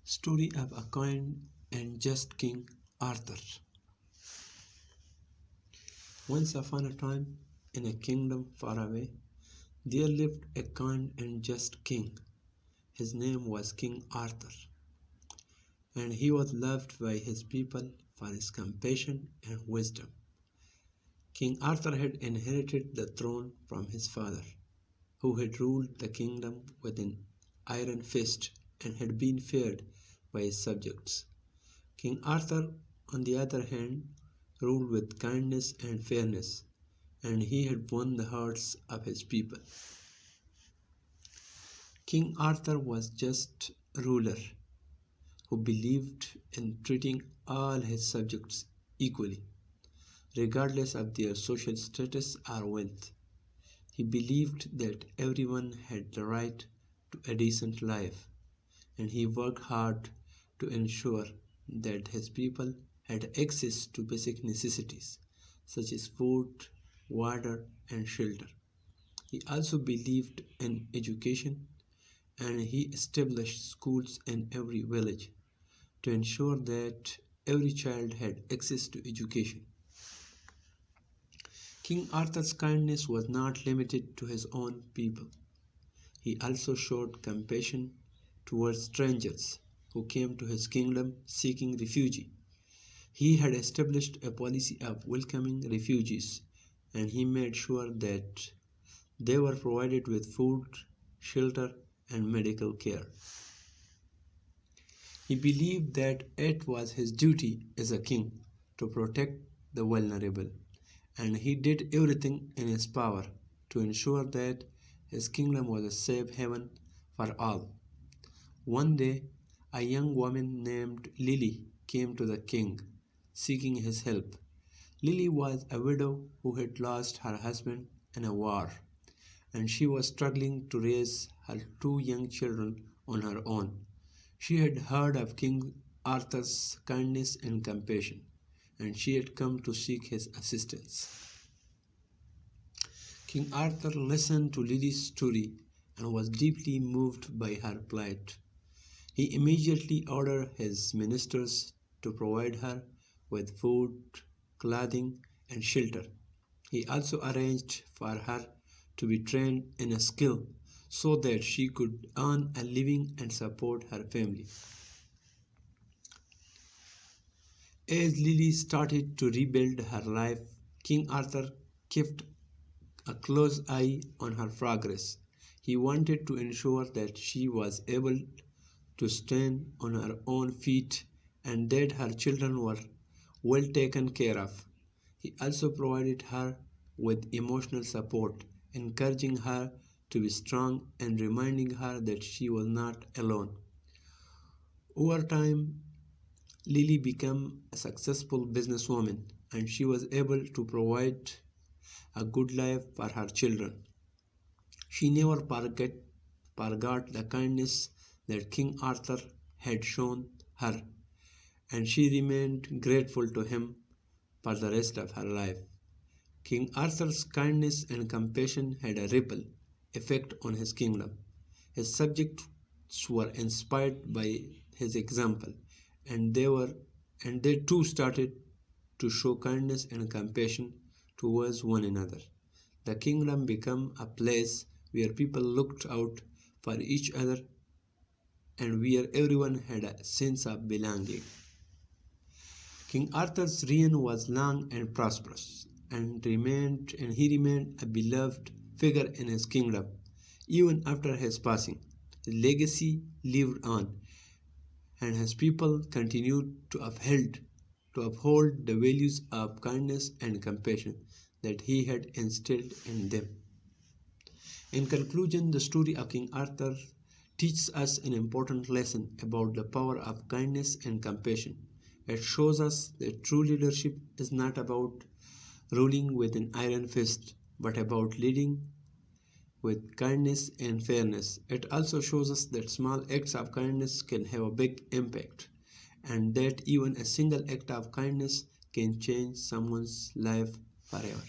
Story of a kind and just King Arthur. Once upon a time, in a kingdom far away, there lived a kind and just king. His name was King Arthur, and he was loved by his people for his compassion and wisdom. King Arthur had inherited the throne from his father, who had ruled the kingdom with an iron fist and had been feared by his subjects. King Arthur, on the other hand, ruled with kindness and fairness, and he had won the hearts of his people. King Arthur was just ruler who believed in treating all his subjects equally, regardless of their social status or wealth. He believed that everyone had the right to a decent life, and he worked hard to ensure that his people had access to basic necessities such as food, water, and shelter. He also believed in education, and he established schools in every village to ensure that every child had access to education. King Arthur's kindness was not limited to his own people. He also showed compassion towards strangers who came to his kingdom seeking refuge. He had established a policy of welcoming refugees, and he made sure that they were provided with food, shelter, and medical care. He believed that it was his duty as a king to protect the vulnerable, and he did everything in his power to ensure that his kingdom was a safe haven for all. One day, a young woman named Lily came to the king, seeking his help. Lily was a widow who had lost her husband in a war, and she was struggling to raise her two young children on her own. She had heard of King Arthur's kindness and compassion, and she had come to seek his assistance. King Arthur listened to Lily's story and was deeply moved by her plight. He immediately ordered his ministers to provide her with food, clothing, and shelter. He also arranged for her to be trained in a skill so that she could earn a living and support her family. As Lily started to rebuild her life, King Arthur kept a close eye on her progress. He wanted to ensure that she was able to stand on her own feet and that her children were well taken care of. He also provided her with emotional support, encouraging her to be strong and reminding her that she was not alone. Over time, Lily became a successful businesswoman and she was able to provide a good life for her children. She never forgot the kindness that King Arthur had shown her, and she remained grateful to him for the rest of her life. King Arthur's kindness and compassion had a ripple effect on his kingdom. His subjects were inspired by his example, and they too started to show kindness and compassion towards one another. The kingdom became a place where people looked out for each other and where everyone had a sense of belonging. King Arthur's reign was long and prosperous, and he remained a beloved figure in his kingdom. Even after his passing, his legacy lived on, and his people continued to uphold the values of kindness and compassion that he had instilled in them. In conclusion, the story of King Arthur teaches us an important lesson about the power of kindness and compassion. It shows us that true leadership is not about ruling with an iron fist, but about leading with kindness and fairness. It also shows us that small acts of kindness can have a big impact, and that even a single act of kindness can change someone's life forever.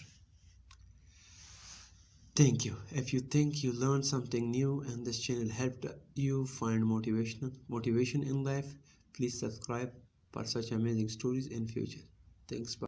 Thank you. If you think you learned something new and this channel helped you find motivation in life, please subscribe for such amazing stories in future. Thanks. Bye.